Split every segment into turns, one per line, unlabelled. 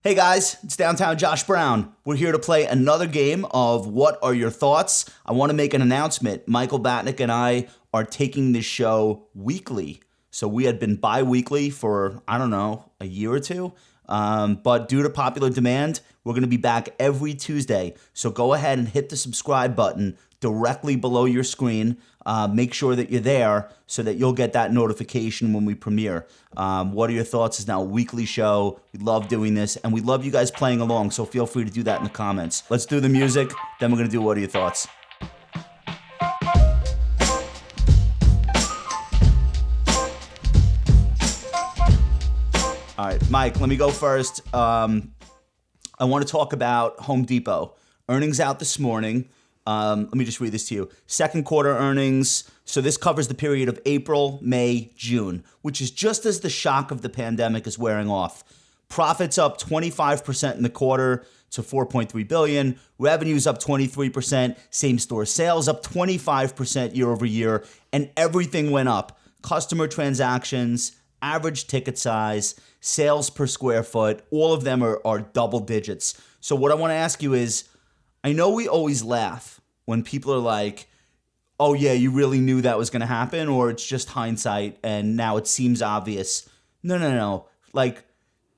Hey guys, it's Downtown Josh Brown. We're here to play another game of What Are Your Thoughts? I want to make an announcement. Michael Batnick and I are taking this show weekly. So we had been bi-weekly for, I don't know, a year or two. But due to popular demand, we're going to be back every Tuesday. So go ahead and hit the subscribe button directly below your screen. Make sure that you're there so that you'll get that notification when we premiere. What Are Your Thoughts is now a weekly show. We love doing this, and we love you guys playing along, so feel free to do that in the comments. Let's do the music, then we're going to do What Are Your Thoughts? All right, Mike, let me go first. I want to talk about Home Depot. Earnings out this morning. Let me just read this to you. Second quarter earnings. So this covers the period of April, May, June, which is just as the shock of the pandemic is wearing off. Profits up 25% in the quarter to $4.3 billion. Revenues up 23%. Same-store sales up 25% year over year. And everything went up. Customer transactions, average ticket size, sales per square foot, all of them are double digits. So what I want to ask you is, I know we always laugh when people are like, oh yeah, you really knew that was going to happen, or it's just hindsight and now it seems obvious. No. Like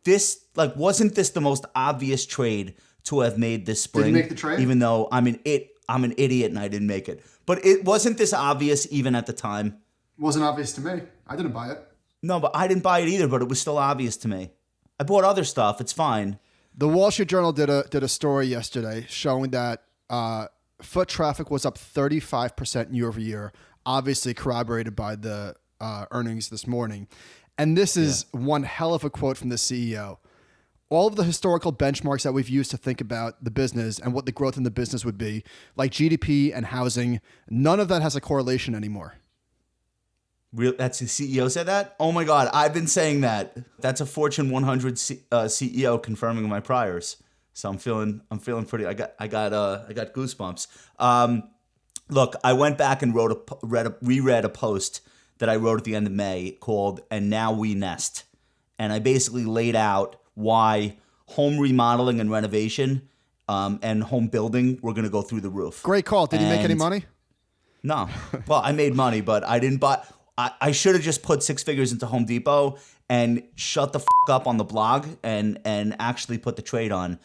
this, wasn't this the most obvious trade to have made this spring?
Did you make the trade?
Even though I'm an idiot and I didn't make it. But it wasn't this obvious even at the time.
It wasn't obvious to me. I didn't buy it.
No, but I didn't buy it either, but it was still obvious to me. I bought other stuff. It's fine.
The Wall Street Journal did a story yesterday showing that foot traffic was up 35% year over year, obviously corroborated by the earnings this morning. And this is one hell of a quote from the CEO. All of the historical benchmarks that we've used to think about the business and what the growth in the business would be, like GDP and housing, none of that has a correlation anymore.
That's the CEO said that? Oh my God, I've been saying that. That's a Fortune 100 CEO confirming my priors. So I'm feeling pretty. I got goosebumps. Look, I went back and reread a post that I wrote at the end of May called "And Now We Nest," and I basically laid out why home remodeling and renovation and home building were going to go through the roof.
Great call. Did you make any money?
No. Well, I made money, but I didn't buy. I should have just put six figures into Home Depot and shut the up on the blog and actually put the trade on.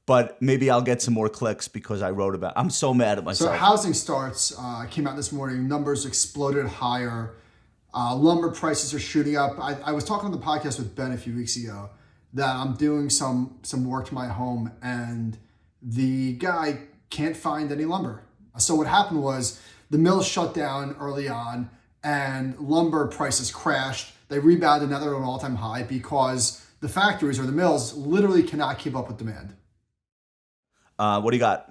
But maybe I'll get some more clicks because I wrote about it. I'm so mad at myself.
So housing starts came out this morning. Numbers exploded higher. Lumber prices are shooting up. I was talking on the podcast with Ben a few weeks ago that I'm doing some work to my home and the guy can't find any lumber. So what happened was the mills shut down early on and lumber prices crashed. They rebounded, now they're at an all-time high because the factories or the mills literally cannot keep up with demand.
What do you got?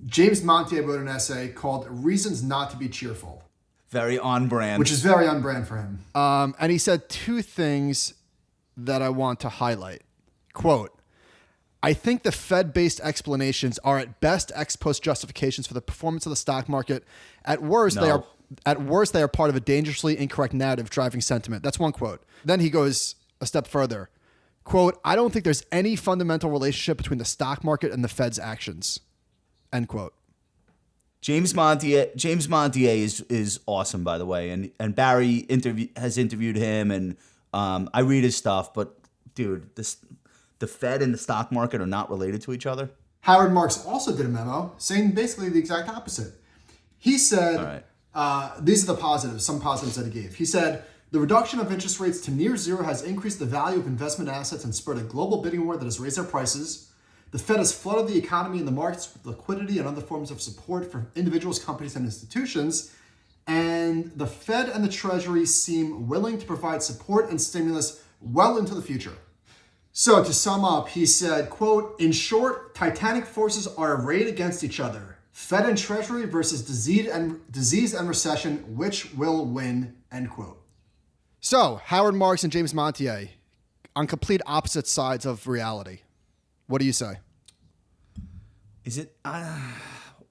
James Montier wrote an essay called Reasons Not to Be Cheerful.
Very on brand.
Which is very on brand for him.
And he said two things that I want to highlight. Quote, I think the Fed-based explanations are at best ex post justifications for the performance of the stock market. At worst, they are part of a dangerously incorrect narrative driving sentiment. That's one quote. Then he goes a step further. Quote, I don't think there's any fundamental relationship between the stock market and the Fed's actions. End quote.
James Montier is awesome, by the way, and Barry has interviewed him, and I read his stuff. But dude, the Fed and the stock market are not related to each other.
Howard Marks also did a memo saying basically the exact opposite. He said, these are the positives, some positives that he gave. He said, the reduction of interest rates to near zero has increased the value of investment assets and spurred a global bidding war that has raised their prices. The Fed has flooded the economy and the markets with liquidity and other forms of support for individuals, companies, and institutions. And the Fed and the Treasury seem willing to provide support and stimulus well into the future. So to sum up, he said, quote, in short, titanic forces are arrayed against each other. Fed and Treasury versus disease and recession, which will win, end quote.
So, Howard Marks and James Montier on complete opposite sides of reality. What do you say?
Is it? All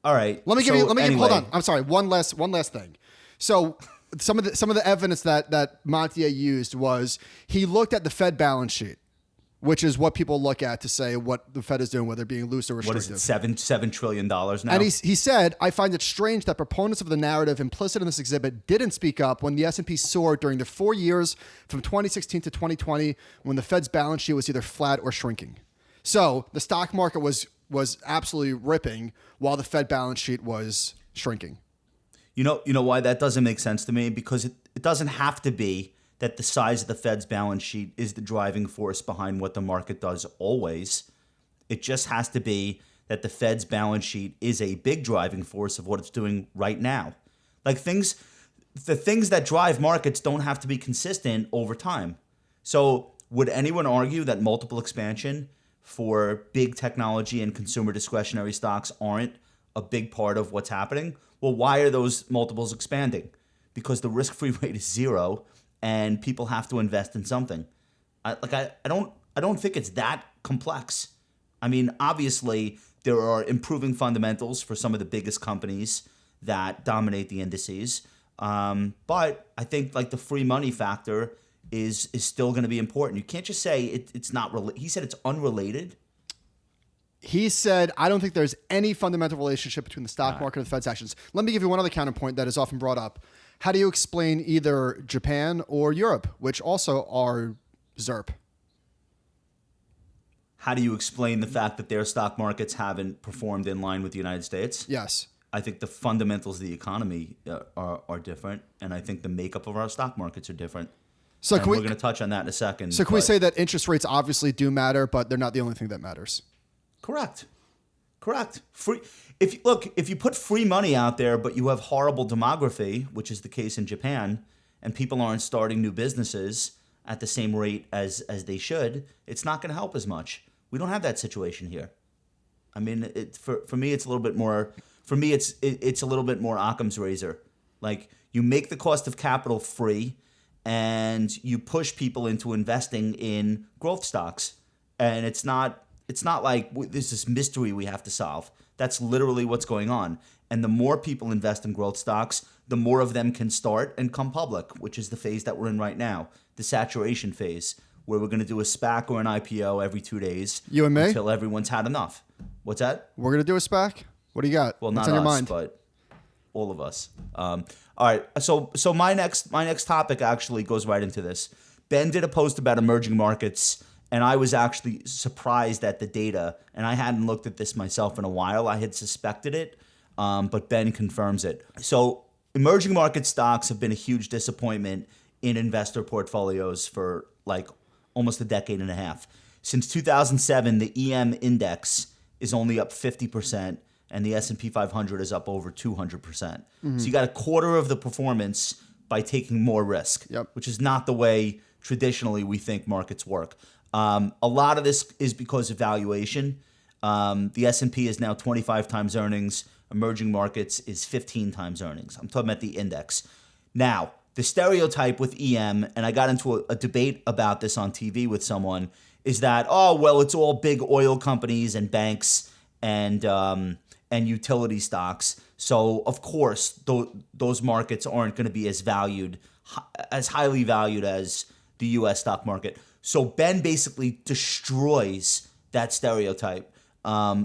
right.
Let me give you. Hold on. I'm sorry. One last thing. So, some of the evidence that Montier used was he looked at the Fed balance sheet, which is what people look at to say what the Fed is doing, whether being loose or restrictive.
What is it, $7 trillion now?
And he said, I find it strange that proponents of the narrative implicit in this exhibit didn't speak up when the S&P soared during the 4 years from 2016 to 2020 when the Fed's balance sheet was either flat or shrinking. So the stock market was absolutely ripping while the Fed balance sheet was shrinking.
You know why that doesn't make sense to me? Because it doesn't have to be that the size of the Fed's balance sheet is the driving force behind what the market does always. It just has to be that the Fed's balance sheet is a big driving force of what it's doing right now. Like the things that drive markets don't have to be consistent over time. So would anyone argue that multiple expansion for big technology and consumer discretionary stocks aren't a big part of what's happening? Well, why are those multiples expanding? Because the risk-free rate is 0 and people have to invest in something. I don't think it's that complex. I mean, obviously there are improving fundamentals for some of the biggest companies that dominate the indices. But I think like the free money factor is still going to be important. You can't just say it's not he said it's unrelated.
He said, I don't think there's any fundamental relationship between the stock market and the Fed's actions. Let me give you one other counterpoint that is often brought up. How do you explain either Japan or Europe, which also are ZERP?
How do you explain the fact that their stock markets haven't performed in line with the United States?
Yes.
I think the fundamentals of the economy are different, and I think the makeup of our stock markets are different.
So
we're going to touch on that in a second.
So can we say that interest rates obviously do matter, but they're not the only thing that matters?
Correct. If you put free money out there, but you have horrible demography, which is the case in Japan, and people aren't starting new businesses at the same rate as they should, it's not going to help as much. We don't have that situation here. I mean, for me, it's a little bit more. For me, it's a little bit more Occam's razor. Like you make the cost of capital free, and you push people into investing in growth stocks, and it's not like there's this mystery we have to solve. That's literally what's going on. And the more people invest in growth stocks, the more of them can start and come public, which is the phase that we're in right now, the saturation phase, where we're going to do a SPAC or an IPO every 2 days.
You and me?
Until everyone's had enough. What's that?
We're going to do a SPAC? What do you got?
Well,
What's
not
on your
us,
mind?
but all of us. All right. So my next topic actually goes right into this. Ben did a post about emerging markets, and I was actually surprised at the data, and I hadn't looked at this myself in a while. I had suspected it, but Ben confirms it. So emerging market stocks have been a huge disappointment in investor portfolios for like almost a decade and a half. Since 2007, the EM index is only up 50%, and the S&P 500 is up over 200%. Mm-hmm. So you got a quarter of the performance by taking more risk, which is not the way traditionally we think markets work. A lot of this is because of valuation. The S&P is now 25 times earnings. Emerging markets is 15 times earnings. I'm talking about the index. Now, the stereotype with EM, and I got into a debate about this on TV with someone, is that, oh, well, it's all big oil companies and banks and utility stocks. So, of course, those markets aren't going to be as highly valued as the U.S. stock market. So Ben basically destroys that stereotype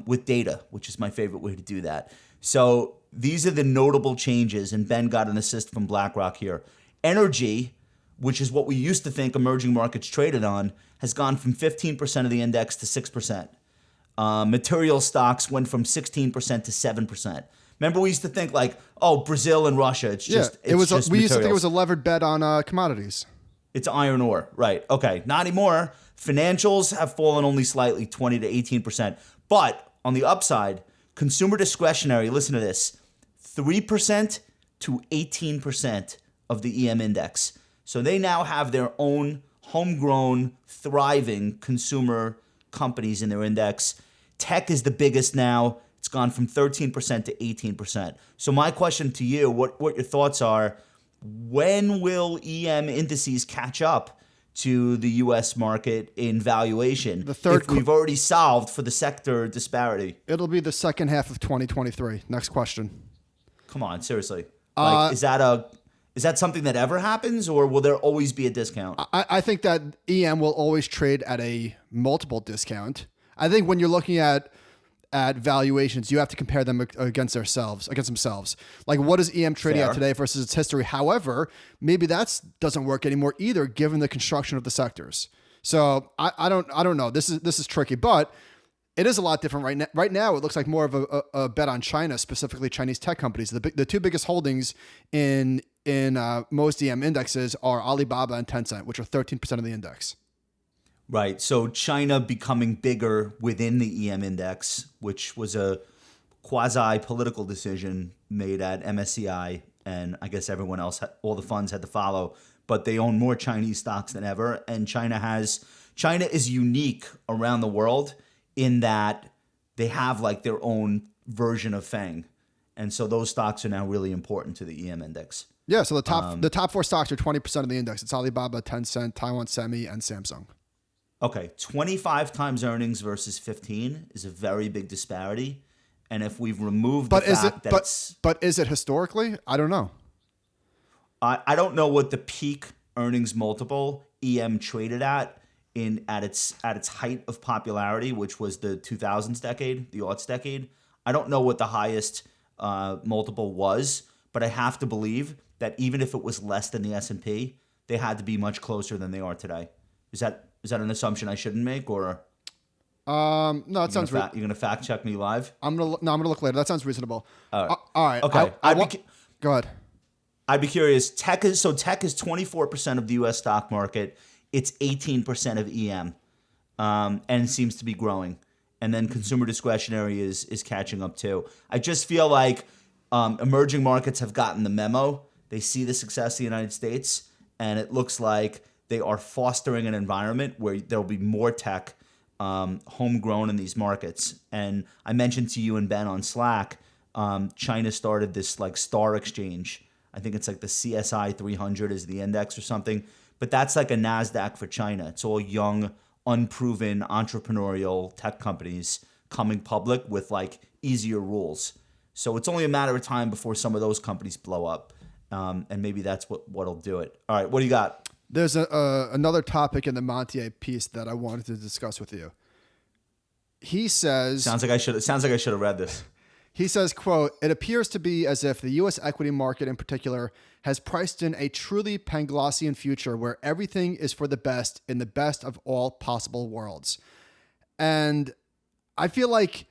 with data, which is my favorite way to do that. So these are the notable changes, and Ben got an assist from BlackRock here. Energy, which is what we used to think emerging markets traded on, has gone from 15% of the index to 6%. Material stocks went from 16% to 7%. Remember, we used to think like, oh, Brazil and Russia, it's just
we used to think it
materials.
was a levered bet on commodities.
It's iron ore, right? Okay, not anymore. Financials have fallen only slightly, 20 to 18%. But on the upside, consumer discretionary, listen to this, 3% to 18% of the EM index. So they now have their own homegrown, thriving consumer companies in their index. Tech is the biggest now. It's gone from 13% to 18%. So my question to you, what your thoughts are, when will EM indices catch up to the U.S. market in valuation if we've already solved for the sector disparity?
It'll be the second half of 2023. Next question.
Come on, seriously. Like, is that Is that something that ever happens, or will there always be a discount?
I think that EM will always trade at a multiple discount. I think when you're looking at valuations, you have to compare them against themselves. Like, what is EM trading
Fair.
at today versus its history? However, maybe that doesn't work anymore either, given the construction of the sectors. So I don't know. This is tricky, but it is a lot different right now. Right now, it looks like more of a bet on China, specifically Chinese tech companies. The two biggest holdings in most EM indexes are Alibaba and Tencent, which are 13% of the index.
Right. So China becoming bigger within the EM index, which was a quasi-political decision made at MSCI, and I guess everyone else, all the funds had to follow, but they own more Chinese stocks than ever. And China is unique around the world in that they have like their own version of FANG. And so those stocks are now really important to the EM index.
Yeah, so the top four stocks are 20% of the index. It's Alibaba, Tencent, Taiwan Semi, and Samsung.
Okay, 25 times earnings versus 15 is a very big disparity. And if we've removed the fact that
but is it historically? I don't know.
I don't know what the peak earnings multiple EM traded at its height of popularity, which was the 2000s decade, the aughts decade. I don't know what the highest multiple was, but I have to believe that even if it was less than the S&P, they had to be much closer than they are today. Is that an assumption I shouldn't make, or
no? It sounds.
You're gonna fact check me live.
I'm gonna look later. That sounds reasonable.
All right.
All right.
Okay.
Go ahead.
I'd be curious. Tech is 24% of the U.S. stock market. It's 18% of EM, and seems to be growing. And then consumer discretionary is catching up too. I just feel like emerging markets have gotten the memo. They see the success of the United States, and it looks like they are fostering an environment where there will be more tech homegrown in these markets. And I mentioned to you and Ben on Slack, China started this like star exchange. I think it's like the CSI 300 is the index or something. But that's like a NASDAQ for China. It's all young, unproven, entrepreneurial tech companies coming public with like easier rules. So it's only a matter of time before some of those companies blow up. And maybe that's what'll do it. All right, what do you got?
There's another topic in the Montier piece that I wanted to discuss with you. He says... Sounds like I should have read this.
He says, quote, "It appears to be as if the U.S. equity market in particular has priced in a truly Panglossian future where everything is for the best in the best of all possible worlds." And I feel like,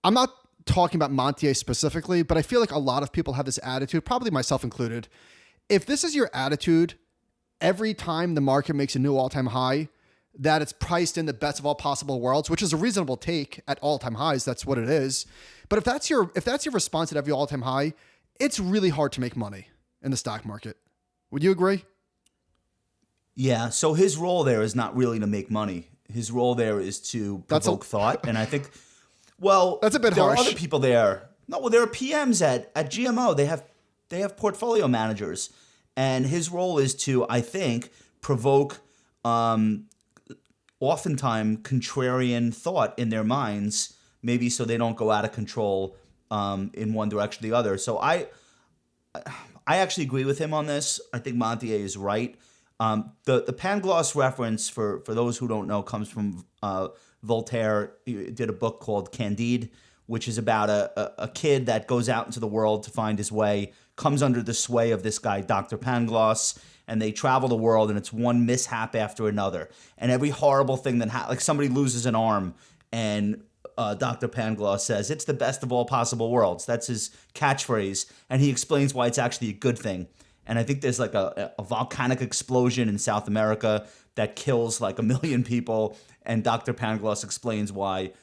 I'm not talking about Montier specifically, but I feel like a lot of people have this attitude, probably myself included. If this is your attitude every time the market makes a new all-time high, that it's priced in the best of all possible worlds, which is a reasonable take at all-time highs. That's what it is. But if that's your response at every all-time high, it's really hard to make money in the stock market. Would you agree?
Yeah. So his role there is not really to make money. His role there is to provoke thought. And I think, well,
that's a bit
there
harsh.
are other people there. No, well, there are PMs at GMO. They have portfolio managers, and his role is to, I think, provoke oftentimes contrarian thought in their minds, maybe so they don't go out of control in one direction or the other. So I actually agree with him on this. I think Montier is right. The Pangloss reference, for those who don't know, comes from Voltaire. He did a book called Candide, which is about a kid that goes out into the world to find his way, comes under the sway of this guy, Dr. Pangloss, and they travel the world, and it's one mishap after another. And every horrible thing that happens, like somebody loses an arm, and Dr. Pangloss says, "It's the best of all possible worlds." That's his catchphrase, and he explains why it's actually a good thing. And I think there's like a volcanic explosion in South America that kills like 1 million people, and Dr. Pangloss explains why,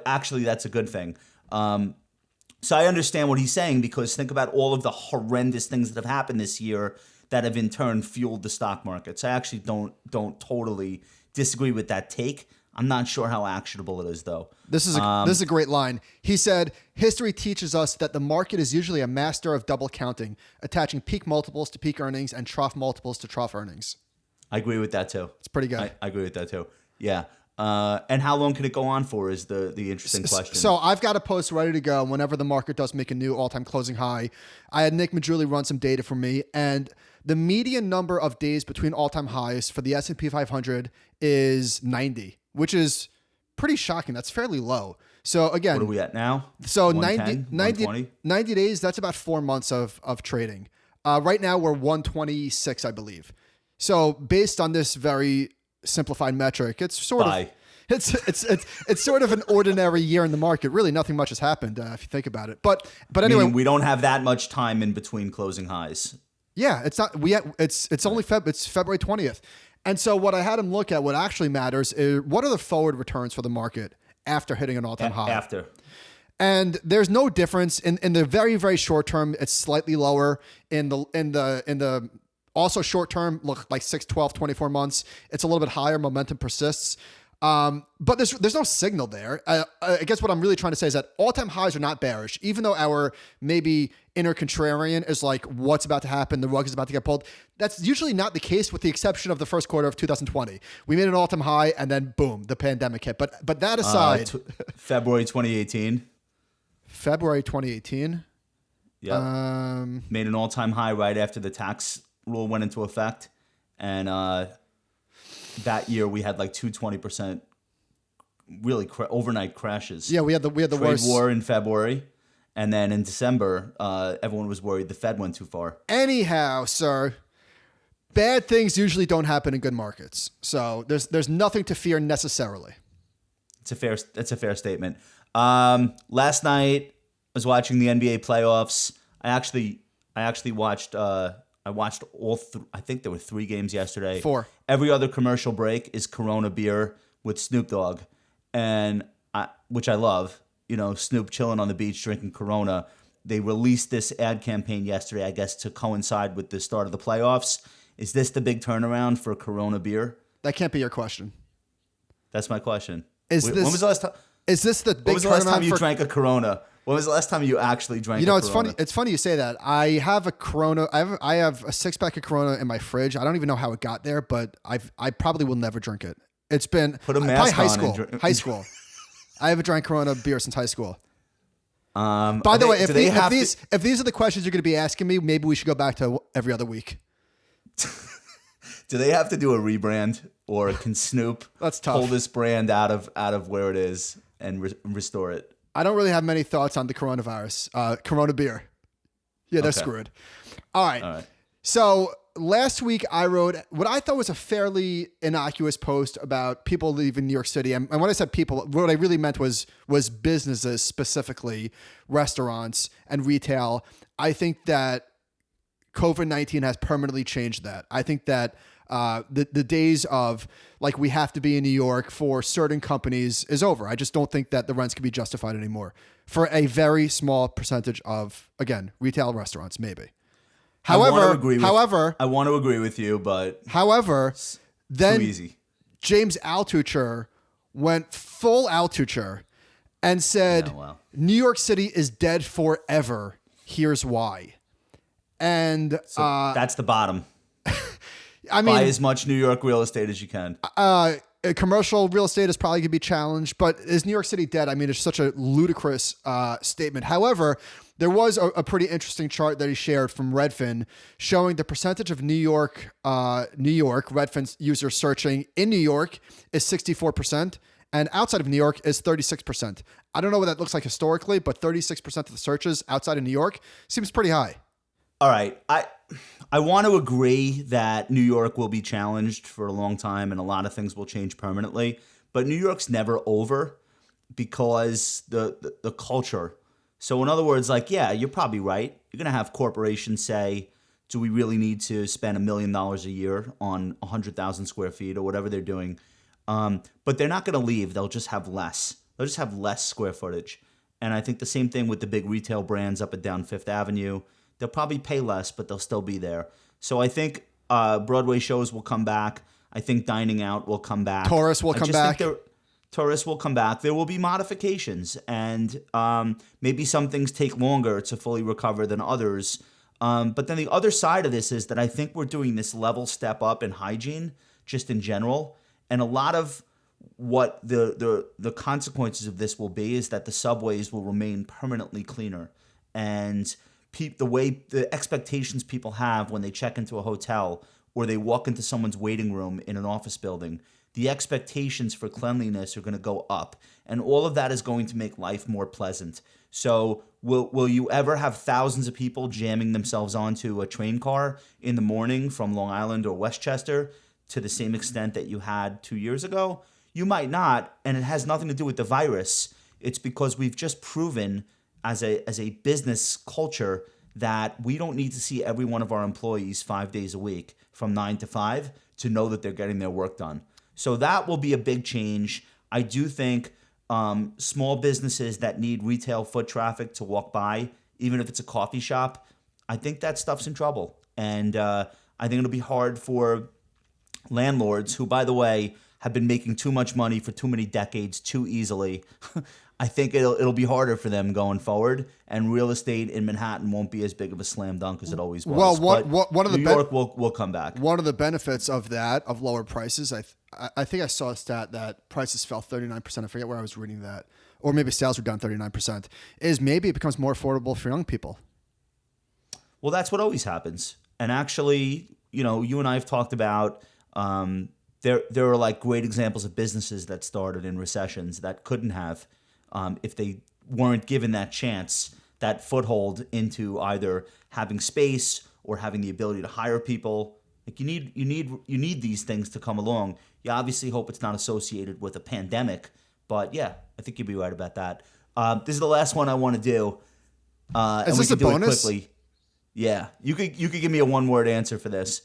actually that's a good thing. So I understand what he's saying, because think about all of the horrendous things that have happened this year that have in turn fueled the stock markets. I actually don't totally disagree with that take. I'm not sure how actionable it is, though.
This is a great line. He said, "History teaches us that the market is usually a master of double counting, attaching peak multiples to peak earnings and trough multiples to trough earnings."
I agree with that, too.
It's pretty good.
I agree with that, too. Yeah. And how long can it go on for is the interesting question.
So I've got a post ready to go whenever the market does make a new all-time closing high. I had Nick Majuli run some data for me, and the median number of days between all-time highs for the S&P 500 is 90, which is pretty shocking. That's fairly low. So again,
what are we at now?
So
110,
90 days, that's about 4 months of trading. Right now we're 126, I believe. So based on this very simplified metric, it's sort of it's sort of an ordinary year in the market. Really, nothing much has happened if you think about it. But anyway,
meaning we don't have that much time in between closing highs.
Yeah, it's not. It's only it's February 20th, and so what I had him look at, what actually matters, is what are the forward returns for the market after hitting an all-time high. And there's no difference in the very, very short term. It's slightly lower in the also short term, look like 6, 12, 24 months. It's a little bit higher. Momentum persists. But there's no signal there. I guess what I'm really trying to say is that all-time highs are not bearish, even though our maybe inner contrarian is like, what's about to happen? The rug is about to get pulled. That's usually not the case, with the exception of the first quarter of 2020. We made an all-time high, and then boom, the pandemic hit. But that aside,
February 2018.
February 2018.
Yeah. Made an all-time high right after the tax rule went into effect, and that year we had like 220% really overnight crashes.
Yeah, we had the
Trade
worst
war in February, and then in December, everyone was worried the Fed went too far.
Anyhow, sir, bad things usually don't happen in good markets, so there's nothing to fear necessarily.
That's a fair statement. Last night I was watching the NBA playoffs. I actually watched. I watched all. I think there were 3 games yesterday.
4.
Every other commercial break is Corona beer with Snoop Dogg, which I love. You know, Snoop chilling on the beach drinking Corona. They released this ad campaign yesterday, I guess, to coincide with the start of the playoffs. Is this the big turnaround for Corona beer?
That can't be your question.
That's my question.
When was the last time? Is this the big turnaround? When was the last
time you drank a Corona? When was the last time you actually drank a Corona?
It's funny. It's funny you say that. I have a Corona. I have a 6-pack of Corona in my fridge. I don't even know how it got there, but I probably will never drink it. It's been
put a mask
high
on
school. High school. I haven't drank Corona beer since high school.
By
the way, if these are the questions you're going to be asking me, maybe we should go back to every other week.
Do they have to do a rebrand, or can Snoop
That's tough.
pull this brand out of where it is and restore it?
I don't really have many thoughts on the coronavirus. Corona beer. Yeah, they're screwed. All right. So last week I wrote what I thought was a fairly innocuous post about people leaving New York City. And when I said people, what I really meant was businesses, specifically restaurants and retail. I think that COVID-19 has permanently changed that. I think that the days of like we have to be in New York for certain companies is over. I just don't think that the rents can be justified anymore for a very small percentage of, again, retail restaurants, maybe. However,
I want to agree with you, but
then
too easy.
James Altucher went full Altucher and said, New York City is dead forever. Here's why. And
so that's the bottom.
I mean,
buy as much New York real estate as you can.
Commercial real estate is probably going to be challenged, but is New York City dead? I mean, it's such a ludicrous statement. However, there was a pretty interesting chart that he shared from Redfin showing the percentage of New York Redfin users searching in New York is 64%, and outside of New York is 36%. I don't know what that looks like historically, but 36% of the searches outside of New York seems pretty high.
All right. I want to agree that New York will be challenged for a long time and a lot of things will change permanently. But New York's never over because the culture. So in other words, like, yeah, you're probably right. You're going to have corporations say, do we really need to spend $1 million a year on 100,000 square feet or whatever they're doing? But they're not going to leave. They'll just have less. They'll just have less square footage. And I think the same thing with the big retail brands up and down Fifth Avenue. They'll probably pay less, but they'll still be there. So I think Broadway shows will come back. I think dining out will come back.
Tourists will come back.
Tourists will come back. There will be modifications, and maybe some things take longer to fully recover than others. But then the other side of this is that I think we're doing this level step up in hygiene, just in general. And a lot of what the consequences of this will be is that the subways will remain permanently cleaner, and the way the expectations people have when they check into a hotel or they walk into someone's waiting room in an office building, the expectations for cleanliness are going to go up, and all of that is going to make life more pleasant. So will you ever have thousands of people jamming themselves onto a train car in the morning from Long Island or Westchester to the same extent that you had 2 years ago? You might not, and it has nothing to do with the virus. It's because we've just proven as a business culture that we don't need to see every one of our employees 5 days a week from 9 to 5 to know that they're getting their work done. So that will be a big change. I do think small businesses that need retail foot traffic to walk by, even if it's a coffee shop, I think that stuff's in trouble. And I think it'll be hard for landlords who, by the way, have been making too much money for too many decades too easily. I think it'll be harder for them going forward, and real estate in Manhattan won't be as big of a slam dunk as it always was.
Well, one of the
New York will come back.
One of the benefits of that, of lower prices, I think I saw a stat that prices fell 39%. I forget where I was reading that, or maybe sales were down 39%. Is maybe it becomes more affordable for young people.
Well, that's what always happens. And actually, you and I have talked about. There are like great examples of businesses that started in recessions that couldn't have if they weren't given that chance, that foothold into either having space or having the ability to hire people. Like you need these things to come along. You obviously hope it's not associated with a pandemic, but yeah, I think you'd be right about that. This is the last one I want to do.
Is this a bonus?
Quickly. Yeah, you could give me a one-word answer for this.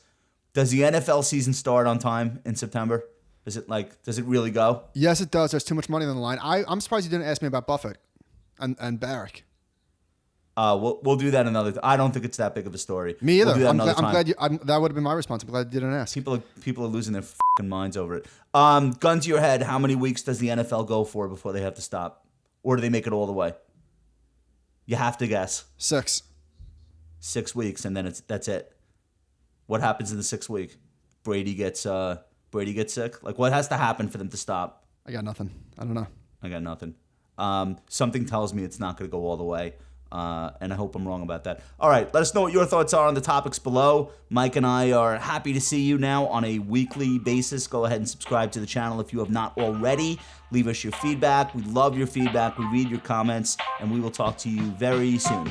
Does the NFL season start on time in September? Does it really go?
Yes, it does. There's too much money on the line. I'm surprised you didn't ask me about Buffett and Barrick.
We'll do that another time. I don't think it's that big of a story.
Me either.
We'll do that
I'm glad that would have been my response. I'm glad you didn't ask.
People are losing their fucking minds over it. Gun to your head, how many weeks does the NFL go for before they have to stop? Or do they make it all the way? You have to guess.
6.
6 weeks, and then that's it. What happens in the 6th week? Brady gets sick? Like, what has to happen for them to stop?
I got nothing. I don't know.
I got nothing. Something tells me it's not going to go all the way, and I hope I'm wrong about that. All right, let us know what your thoughts are on the topics below. Mike and I are happy to see you now on a weekly basis. Go ahead and subscribe to the channel if you have not already. Leave us your feedback. We love your feedback. We read your comments, and we will talk to you very soon.